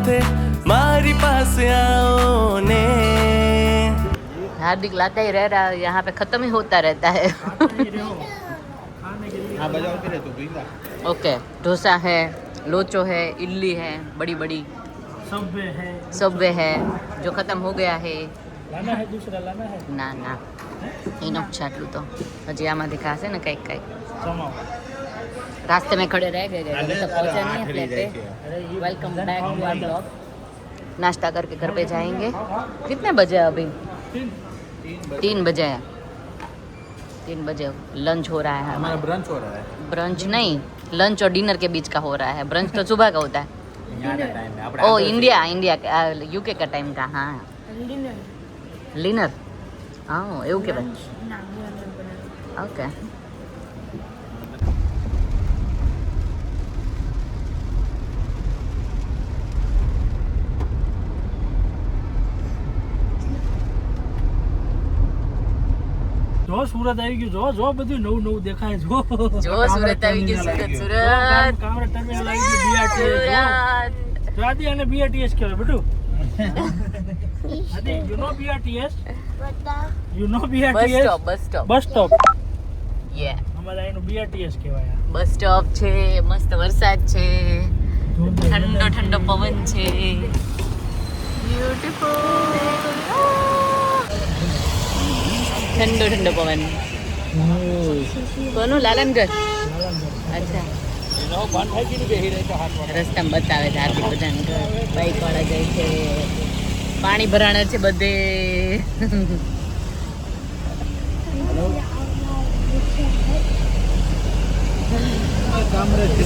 સાથે મારી પાસે आओ ने हार्दिक लाता ही रह रहा है, यहाँ पे खत्म ही होता रहता है। ओके, डोसा है, लोचो है, इडली है, बड़ी बड़ी सबवे है जो खत्म हो गया है। लाना है दूसरा लाना है ना ना इनफ छाटलू तो हजी आमा दिखाશે ને કઈક કઈક समाओ रास्ते में खड़े रह गए तो पहुंचे नहीं अपने पे। Welcome back to our blog. नाश्ता करके घर पे जाएंगे। कितने बजे अभी? 3 बजे है। 3 बजे लंच हो रहा है हमारा ब्रंच हो रहा है। ब्रंच नहीं, लंच और डिनर के बीच का हो रहा है। ब्रंच तो सुबह का होता है। यहाँ का टाइम है ओ इंडिया यूके का टाइम का। हाँ लिनर हाँ એવું કે ભાઈ ઓકે જો સુરત આવી ગયું, જો બધું નવું નવું દેખાય જો સુરત આવી ગયું સુરત કામરા ટર્મિનલ આવી ગયું બીઆરટીએસ જો આદિ અને બીઆરટીએસ કહેવાય બેટું આદિ you know BRTS bus stop યે અમારા એનું બીઆરટીએસ કહેવાય બસ સ્ટોપ છે મસ્ત વરસાદ છે ઠંડો ઠંડો પવન છે બ્યુટીફુલ ઠંડો ઠંડો પવન કોનું લાલનગઢ અચ્છા રસ્તામાં બતાવે છે આરતી બધાને બાઈક વાળા જાય છે પાણી ભરાણે છે બધે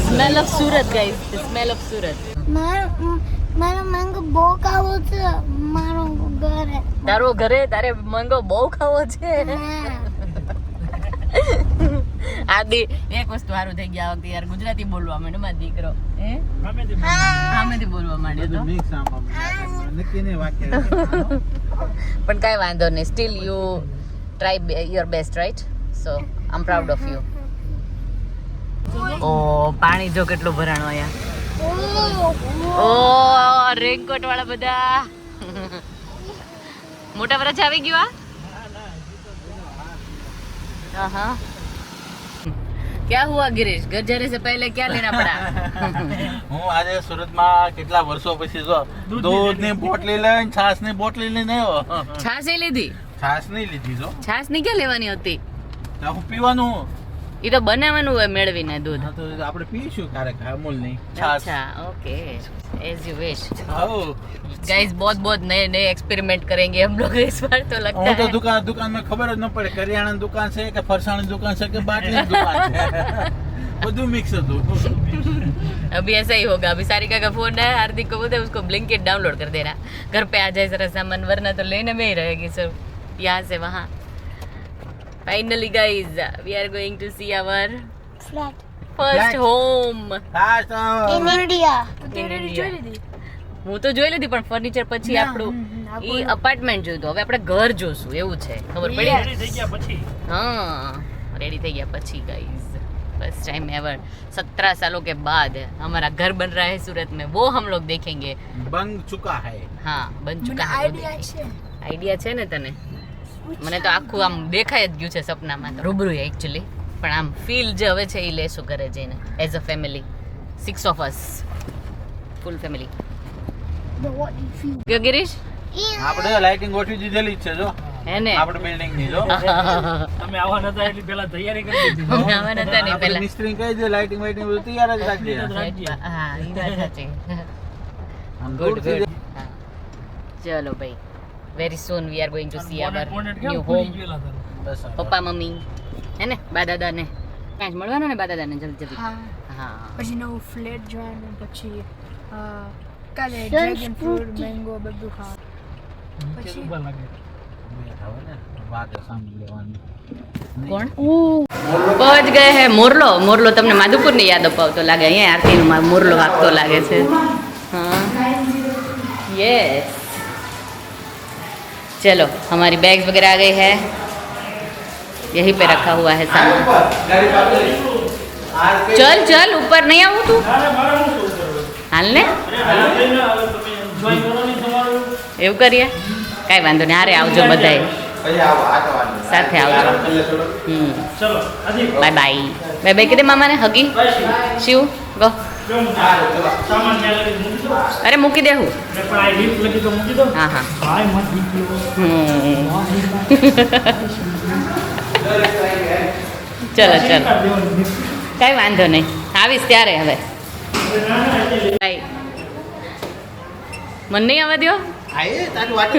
smell of Surat guys smell of Surat મારો મેંગો બહુ ખાવો છે મારો ઘરે તારો ઘરે તારે મેંગો બહુ ખાવો છે આદિ એક વસ્તુ સારું થઈ ગયા વખતે યાર ગુજરાતી બોલવા માંડ્યો મારો દીકરો સામેથી બોલવા માંડ્યો તો પણ કાંઈ વાંધો નહીં still you try your best right so I am proud of you ઓ પાણી જો કેટલું ભરાણું અહીંયા ઓ રેનકોટ વાળા બધા મોટા વરસ આવી ગયું આ हाँ क्या हुआ गिरीश घर जाने से पहले क्या लेना पड़ा હું આજે સુરતમાં કેટલા વર્ષો પછી જો દૂધની બોટલી લઈને છાશની બોટલી લઈને આવ્યો છાશ એ લીધી છાશ નહીં લીધી જો છાશ ની ક્યાં લેવાની હતી તો હું પીવાનું એ તો બનાવવાનું હોય મેળવીને દૂધ હા તો આપણે પીશું ક્યારેક અમૂલ નહીં છાશ अच्छा ओके एज यू विश आओ गाइस बहुत बहुत नए नए एक्सपेरिमेंट करेंगे हम लोग इस बार तो लगता હું તો है દુકાન में ખબર જ ન પડે કરિયાણાની દુકાન છે કે ફરસાણની દુકાન છે કે બાટલીની દુકાન છે બધું મિક્સ હતું अभी ऐसा ही होगा अभी सारिका का फोन है हार्दिक को बोलते उसको ब्लिंकिट डाउनलोड कर देना घर पे आ जाए सारा सामान वरना तो लेने में ही रहेगी सब यहाँ से वहाँ finally guys we are going to see our flat first home in India હું તો જોઈ લીધી પણ ફર્નિચર પછી આપણું ઈ અપાર્ટમેન્ટ જોયું હવે આપણે ઘર જોશું એવું છે ખબર પડી રેડી થઈ ગયા પછી हाँ रेडी થઈ ગયા પછી गाइस फर्स्ट टाइम एवर 17 सालों के बाद हमारा घर बन रहा है सूरत में वो हम लोग देखेंगे બન ચુકા હૈ हाँ बन चुका है आइडिया છે ને તને મને તો આખું આમ દેખાય જ ગયું છે સપનામાં તો રૂબરૂ એકચ્યુઅલી પણ આમ ફીલ જે હવે છે એ લેશું ઘરે જઈને as a family 6 of us full family કે ગિરીશ આપણે લાઇટિંગ ગોઠવી દીધેલી જ છે જો હે ને આપણે બિલ્ડિંગ ની જો તમે આવા નતા એટલે પહેલા તૈયારી કરી દીધી અમે આવા નતા ને આપણે પહેલા મિસ્ત્રી કહી દે લાઇટિંગ વાઇટિંગ બધું તૈયાર જ રાખજે હા એ વાત સાચી ગુડ ગુડ ચલો ભાઈ very soon we are going to see our new home બસ પપ્પા મમ્મી હે ને બા દાદા ને કાંઈ મળવાનું ને બા દાદા ને જલ્દી જલ્દી હા હા પછી નવું ફ્લેટ જોવાનું પછી કાલે ડ્રેગન ફ્રૂટ મેંગો બધું ખાવાનું પછી કોણ પહોંચ ગए હે મોરલો મોરલો તમને માધુપુર ની યાદ અપાવતો લાગે અહીંયા આરતી નો મોરલો વાગતો લાગે છે हाँ यस चलो हमारी बैग्स वगैरह आ गई है यहीं पे रखा हुआ है सामान चल चल ऊपर नहीं आऊँ तू हाल ने જોઈન કરવાની તમારું એવું કરીએ કાંઈ વાંધો નહીં હારે આવજો બધાએ પછી આવો આ જવાનું સાથે આવજો. હમ ચલો આજી બાય બાય બાય બાય કીધે મામાને હગી શિવ ગો સામાન ત્યાં લગી મૂકી દો અરે મૂકી દેવું ને પણ આ લિફ્ટ લગી તો મૂકી દો હા હા ભાઈ મત દીકરો ચલો ચલો કાંઈ વાંધો નહીં આવીશ ત્યારે હવે બાય મને નહીં આવવા દો આયે તારી વાટે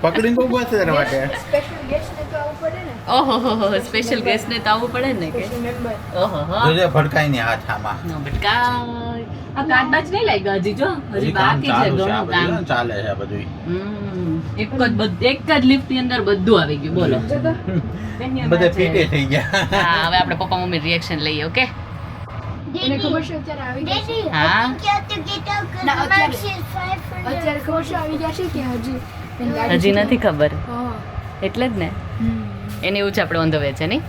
પકડીને બહુ બસ તારી વાટે સ્પેશિયલ ગેસ્ટને તો આવવું પડે ને ઓહો સ્પેશિયલ ગેસ્ટને તો આવવું પડે ને કે સ્પેશિયલ મેમ્બર ઓહો જોજે ભડકાઈ ને હાથ આમાં નો બટકા આ કાટબાજ નહીં લાગ્યા હજી જો હજી બાકી છે ઘણું કામ ચાલે છે બધું એક જ લિફ્ટ ની અંદર બધું આવી ગયું બોલો બધે ફીટે થઈ ગયા હા હવે આપણે પપ્પા મમ્મી રિએક્શન લઈએ ઓકે એને ખબર છે અત્યારે આવી ગયા છે Daddy, હા. I think you have to get out because No, the અત્યારે- match is 5 for અત્યારે ખબર છે આવી ગયા છે કે હજી એની ગાડી હજી છે? નથી ખબર હા એટલે જ ને હમ. એને એવું છે આપણે ઓન ધ વે છે નહીં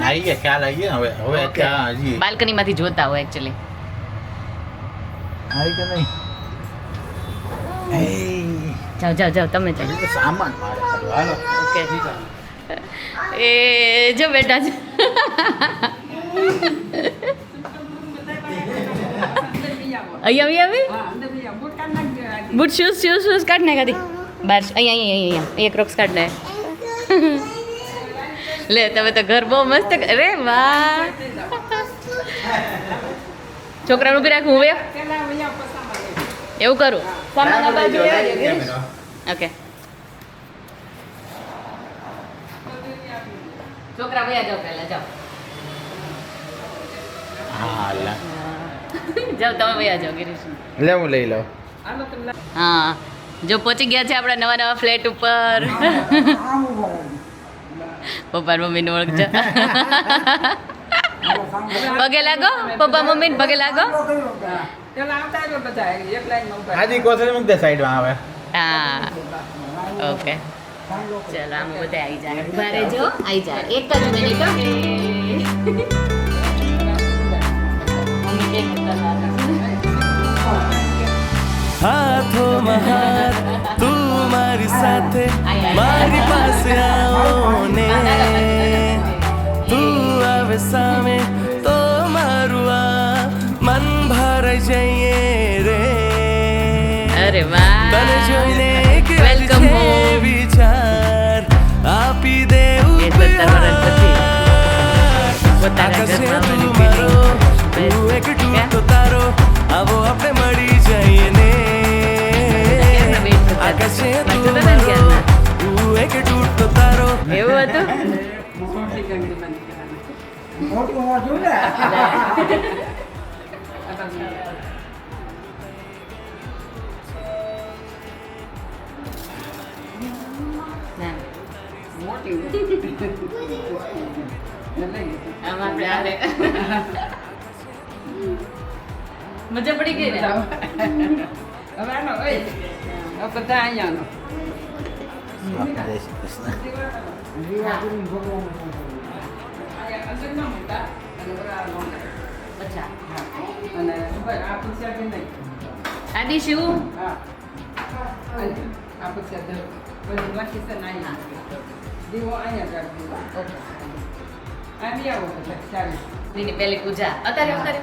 આવી ગયા ખ્યાલ આવી ગયા હવે હવે ત્યાં હજી બાલ્કની માંથી જોતા હોય એકચ્યુઅલી આવી કે નહીં એ જાઓ જાઓ જાઓ તમે જાઓ હજી તો સામાન મારે ખાલી. હાલો ઓકે એ જો બેટા છે અહીંયા આવી બૂટ શૂઝ કાઢ નાખ આદી બહાર અહીંયા એક રોક્સ કાઢ નાખ લે તમે તો ઘર બહુ મસ્ત અરે વાહ છોકરાનું બી રાખું હું એવું કરું સામાન આ બાજુ રહેવા દો. ઓકે છોકરા વયા જાઓ પહેલા જાઓ હા લા જાઓ તમે વયા જાઓ ગિરીશ લે હું લઈ લઉં હા જો પહોંચી ગયા છે આપણા નવા નવા ફ્લેટ ઉપર પપ્પા મમ્મીને ઓળખજો પગે લાગો પપ્પા મમ્મીને પગે લાગો આજી કોથળી મૂક દે સાઈડમાં આવે હા ઓકે ચલો આમ બધા આવી જાય ઉભા રહેજો આવી જાય એક જ મિનિટ હાથોમાં હાથ તું મારી સાથે મારી પાસે આવો ને તું આવે સામે તો મારું આ મન ભરાઈ જઈએ રે અરે વાહ તને જોઈને એક Welcome home. વિચાર આપી દે એ 17 વર્ષ પછી પોતાના આકાશે ઘરમાં તું મને મારો તું એક તૂટતો તારો આવો આપણે મળી જઈએ ને આકાશે તું મારો તું એક તૂટતો તારો એવું હતું આમ આપણે આલે મજા પડી ગઈ ને જય શ્રી કૃષ્ણ અચ્છા આદિ શું એની પહેલી પૂજા અત્યારે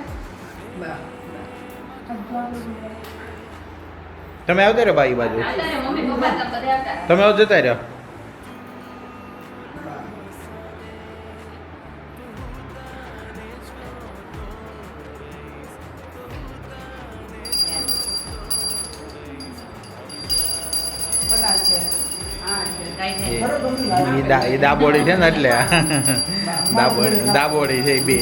તમે આવતા રહ્યો બાઈ બાજુ અત્યારે મમ્મી પપ્પા તમે બધા આવતા તમે આવ જતા રહ્યો એ દાબોડી છે ને એટલે દાબોડી છે બે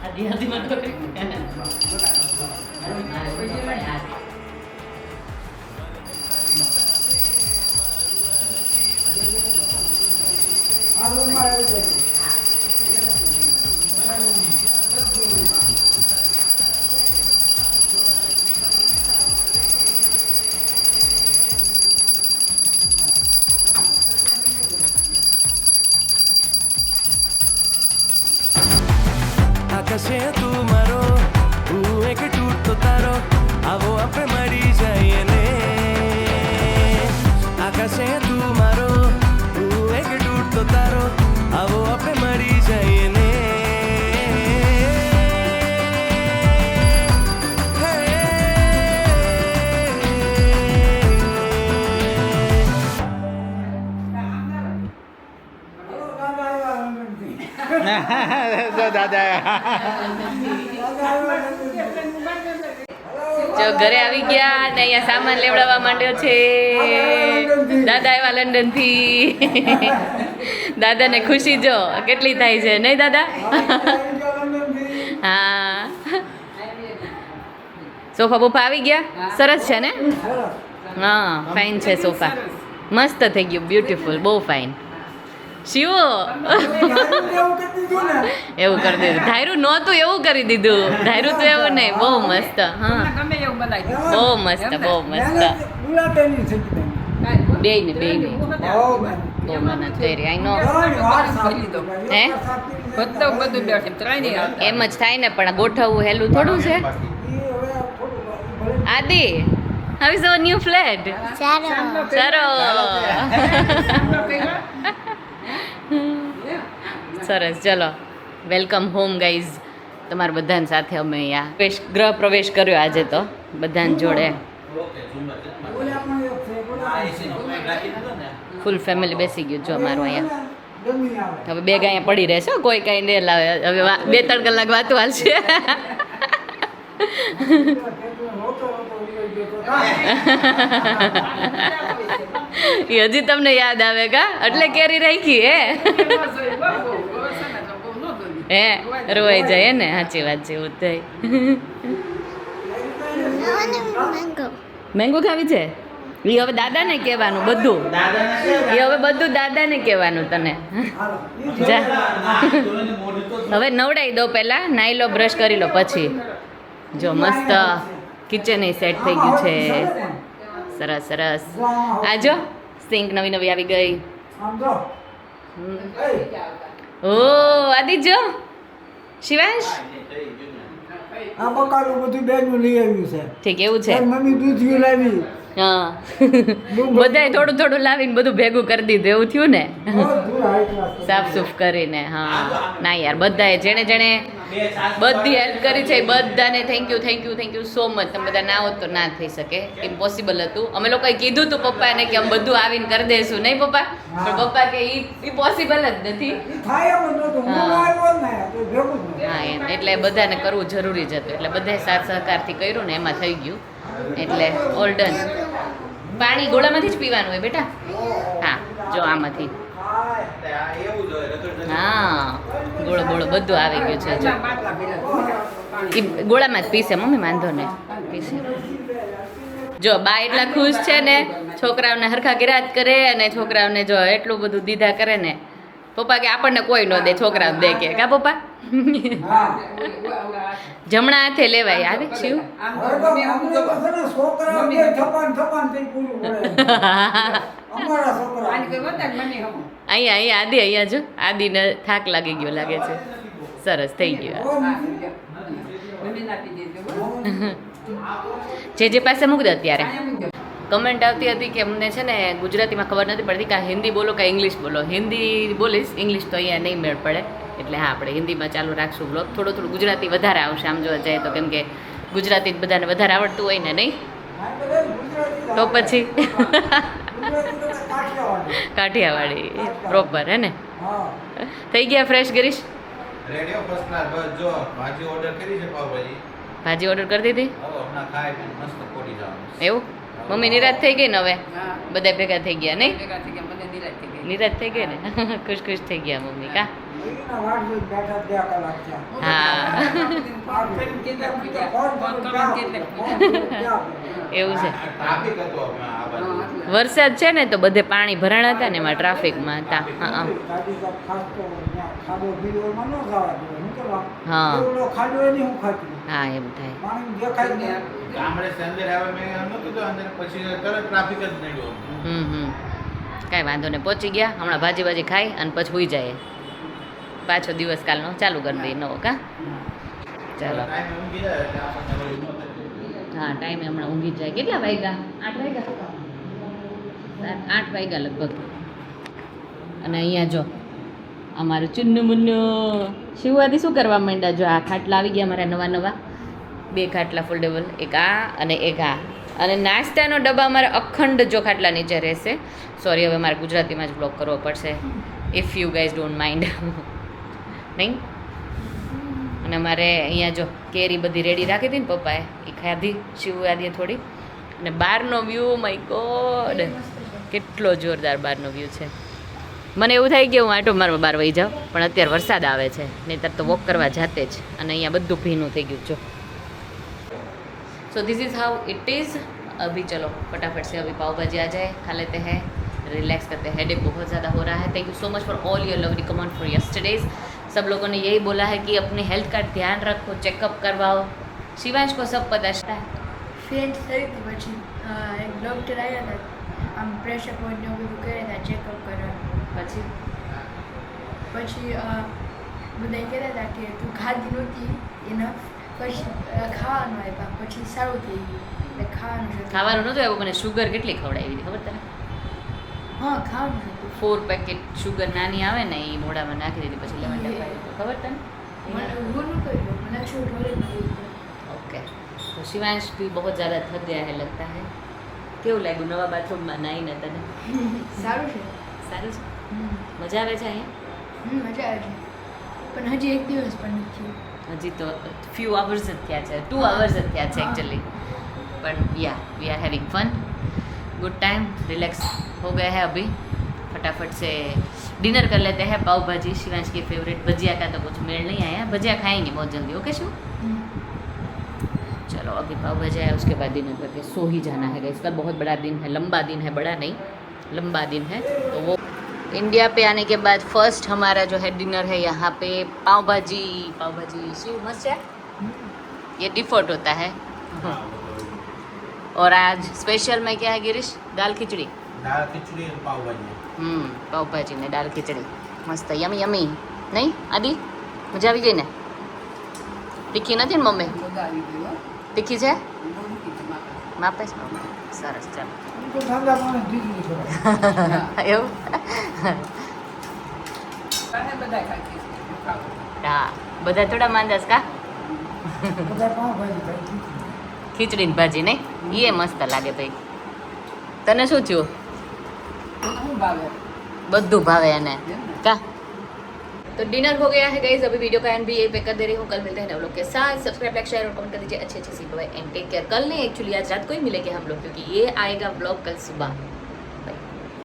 આદિ આદિ મત કરે જો દાદા જો ઘરે આવી ગયા ને અહીંયા સામાન લેવડાવવા માંડ્યો છે દાદા આવ્યા લંડન થી દાદાને ખુશી જો કેટલી થાય છે નહીં દાદા હા સોફા બોફા આવી ગયા સરસ છે ને હા ફાઇન છે સોફા મસ્ત થઈ ગયું બ્યુટીફુલ બહુ ફાઇન શિવો એવું કરી દીધું ધાર્યું નહોતું એવું કરી દીધું ધાર્યું તો એવું નહીં બહુ મસ્ત હા બહુ મસ્ત બહુ મસ્ત બે ને બહુ મહેનત કરી આઈ નો હે એમ જ થાય ને પણ ગોઠવવું હેલું થોડું છે આદિ how is our new flat ચાલો સરસ ચલો વેલકમ હોમ ગાઈઝ તમારા બધાને સાથે અમે અહીંયા ગૃહ પ્રવેશ કર્યો આજે તો બધાને જોડે ફૂલ ફેમિલી બેસી ગયું જો અમારું અહીંયા હવે બેગ અહીંયા પડી રહેશે કોઈ કાંઈ નહીં લાવે હવે 2-3 કલાક વાતું હાલશે એ હજી તમને યાદ આવે કા એટલે કેરી રાખી હે રોવાઈ જાય ને સાચી વાત છે એવું થાય મેંગો ખાવી છે એ હવે દાદાને કહેવાનું બધું એ હવે બધું દાદાને કહેવાનું તને જા હવે નવડાવી દો પહેલા નાઈ લો બ્રશ કરી લો પછી જો મસ્ત કિચન એ સેટ થઈ ગયું છે સરસ સરસ આજો સિંક નવી નવી આવી ગઈ ઓ આદિ જો શિવાંશ આ બકાલું બધું બેગનું લઈ આવ્યું છે ઠીક એવું છે મમ્મી દૂધ લાવી હા બધાય થોડું થોડું લાવીને બધું ભેગું કરી દીધું એવું થયું ને સાફ સુફ કરીને હા ના યાર બધાએ જેણે જેણે બધી હેલ્પ કરી છે બધાને થેન્ક યુ સો મચ તમે બધા ના હોત તો ના થઈ શકે ઇમ્પોસિબલ હતું અમે લોકોએ કીધું હતું પપ્પાને કે અમે બધું આવીને કરી દઈશું નહીં પપ્પા પણ પપ્પા કે એ પોસિબલ જ નથી હા એમ એટલે બધાને કરવું જરૂરી જ હતું એટલે બધાએ સાથ સહકારથી કર્યું ને એમાં થઈ ગયું એટલે ઓલ ડન પાણી ગોળામાંથી જ પીવાનું હોય બેટા હા જો આમાંથી હા ગોળો ગોળો બધું આવી ગયું છે જો એ ગોળામાં જ પીસે મમ્મી વાંધો ને પીસે જો બા એટલા ખુશ છે ને છોકરાઓને હરખા ગિરાજ કરે અને છોકરાઓને જો એટલું બધું દીધા કરે ને પપ્પા કે આપણને કોઈ ન દે છોકરાઓ દે કે કા પપ્પા જમણા હાથે લેવાય આવે શિવ અહીંયા આદિ અહીંયા જો આદિને થાક લાગી ગયો લાગે છે સરસ થઈ ગયું જે પાસે મૂક દે અત્યારે કમેન્ટ આવતી હતી કે અમને છે ને ગુજરાતીમાં ખબર નથી પડતી કે હિન્દી બોલો કે ઇંગ્લિશ બોલો હિન્દી બોલીશ ઇંગ્લિશ તો અહીંયા નહીં મેળ પડે એટલે હા આપણે હિન્દીમાં ચાલુ રાખશું બ્લોગ થોડું ગુજરાતી વધારે આવશે આમ જોવા જાય તો કેમ કે ગુજરાતી બધાને વધારે આવડતું હોય ને નહીં તો પછી કાઠિયાવાડી પ્રોપર હે ને થઈ ગયા ફ્રેશ ગરીશ રેડિયો ફર્સ્ટ ક્લાસ બસ જો ભાજી ઓર્ડર કરી છે પાવભાજી ભાજી ઓર્ડર કરી દીધી હવે હમણાં ખાઈ પીને મસ્ત પોડી જવાનું એવું મમ્મી નિરાશ થઈ ગઈ ને હવે બધા ભેગા થઈ ગયા નહીં નિરાશ થઈ ગઈ ને ખુશ ખુશ થઈ ગયા મમ્મી કા હા એવું છે ટ્રાફિક હતો આ બાજુ વરસાદ છે ને તો બધે પાણી ભરાણા હતા ને એમાં ટ્રાફિકમાં હતા હા હા હા એમ થાય ગામડે અંદર આવે મેં નહોતું તો અંદર પછી તરત ટ્રાફિક જ નડ્યો કાંઈ વાંધો નહીં પહોંચી ગયા હમણાં ભાજી ખાઈ અને પછી હોઈ જાય પાછો દિવસ કાલનો ચાલુ કરી દઈએ નવો કા ચાલો ટાઈમ ઊંઘી જાય એટલે આપણને વળી ન થાય. હા ટાઈમે હમણાં ઊંઘી જાય કેટલા વાગ્યા 8 વાગ્યા 8 વાગ્યા લગભગ અને અહીંયા જો અમારું ચુન્નુ મુન્નુ શિવવાદી શું કરવા માંડ્યા જો આ ખાટલા આવી ગયા અમારા નવા 2 ખાટલા ફોલ્ડેબલ એક આ અને એક આ અને નાસ્તાનો ડબ્બા અમારે અખંડ જો ખાટલા નીચે રહેશે સોરી હવે મારે ગુજરાતીમાં જ બ્લોગ કરવો પડશે if you guys don't mind નહીં? અને અમારે અહીંયા જો કેરી બધી રેડી રાખી હતી ને પપ્પાએ, એ ખાધી, શિવ આદિએ થોડી. અને બહારનો વ્યૂ, માય ગોડ, કેટલો જોરદાર બહારનો વ્યૂ છે. મને એવું થાય કે હું આંટો મારવા બહાર વહી જાઉં, પણ અત્યારે વરસાદ આવે છે, નહીંતર તો વોક કરવા જાતે જ. અને અહીંયા બધું ભીનું થઈ ગયું જો. So this is how it is. अभी चलो फटाफट से अभी पाव भाजी आ जाए, खा लेते हैं, रिलैक्स करते हैं. हेडेक बहुत ज़्यादा हो रहा है. Thank you so much for all your lovely comment for yesterday's. सब लोगों ने यही बोला है कि अपने हेल्थ का ध्यान रखो, चेकअप करवाओ. शिवांश को सब पता है. ફેન્ટ થઈ હતી પછી એક ડૉક્ટર આવ્યા હતા, આમ પ્રેશર પોઈન્ટ ને બધું કર્યા હતા, ચેકઅપ કર્યા. પછી પછી બધા કહેતા હતા કે તું ખાધી નહોતી એના, પછી ખાવાનું આપ્યા, પછી સારું થઈ ગયું. એટલે ખાવાનું છે. ખાવાનું નહોતું આવ્યું, મને શુગર કેટલી ખવડાવી હતી ખબર તને? હા, ખાવાનું હતું. 4 પેકેટ શુગર નાની આવે ને એ મોઢામાં નાખી દીધી, પછી 11 ટકા ખબર તને? મને હું ન કર્યું, મને શું ઢોળે નહીં. ओके, तो शिवांश भी बहुत ज़्यादा थक गया है लगता है. કેવું લાગ્યું નવા બાથરૂમમાં નાઈને તને? સારું છે. સારું છે? મજા આવે છે અહીંયા? મજા આવે છે, પણ હજી એક દિવસ પણ નથી. હજી તો ફ્યુ અવર્સ જ થયા છે, 2 અવર્સ જ થયા છે एक्चुअली. પણ या we are having fun, good time, relax हो गए हैं अभी. फटाफट से डिनर कर लेते हैं. पाव भाजी शिवांश की फेवरेट. भजिया का तो कुछ मेल नहीं आया, भजिया खाएंगे बहुत जल्दी. ओके शिव? चलो अभी पाव भाजी आया, उसके बाद डिनर करके सो ही जाना है. इसका बहुत बड़ा दिन है, लंबा दिन है, बड़ा नहीं लंबा दिन है. तो वो इंडिया पे आने के बाद फर्स्ट हमारा जो है डिनर है यहाँ पे पाव भाजी. पाव भाजी शिव मस्त है, ये डिफॉल्ट होता है. और आज स्पेशल में क्या है गिरीश? दाल खिचड़ी. દાળ ખીચડી અને પાવભાજી. पाव भाजी ने दाल खिचड़ी मस्त, यमी यमी. नहीं आदि मजा આવી ગઈ ને? તીખી નથી ને મમ્મી? તીખી છે? માપે છે? સરસ, ચાલો. તો ઠંડા પાણી દીધી થોડા. એવું? હા, બધા થોડા માંદાસ કા? બધા પાવભાજી ખાઈ. ખીચડી ને ભાજી નહીં, એ મસ્ત લાગે ભાઈ. તને શું થયું? બધું ભાવે એને કા? तो डिनर हो गया है गाइज. अभी वीडियो का एंड भी यही पे कर दे रही हूँ. कल मिलते हैं नव लोग के साथ. सब्सक्राइब लाइक शेयर और कमेंट कर दीजिए. अच्छे अच्छे सी बाय एंड टेक केयर. कल नहीं, एक्चुअली आज रात को ही मिलेंगे हम लोग, क्योंकि ये आएगा ब्लॉग कल सुबह.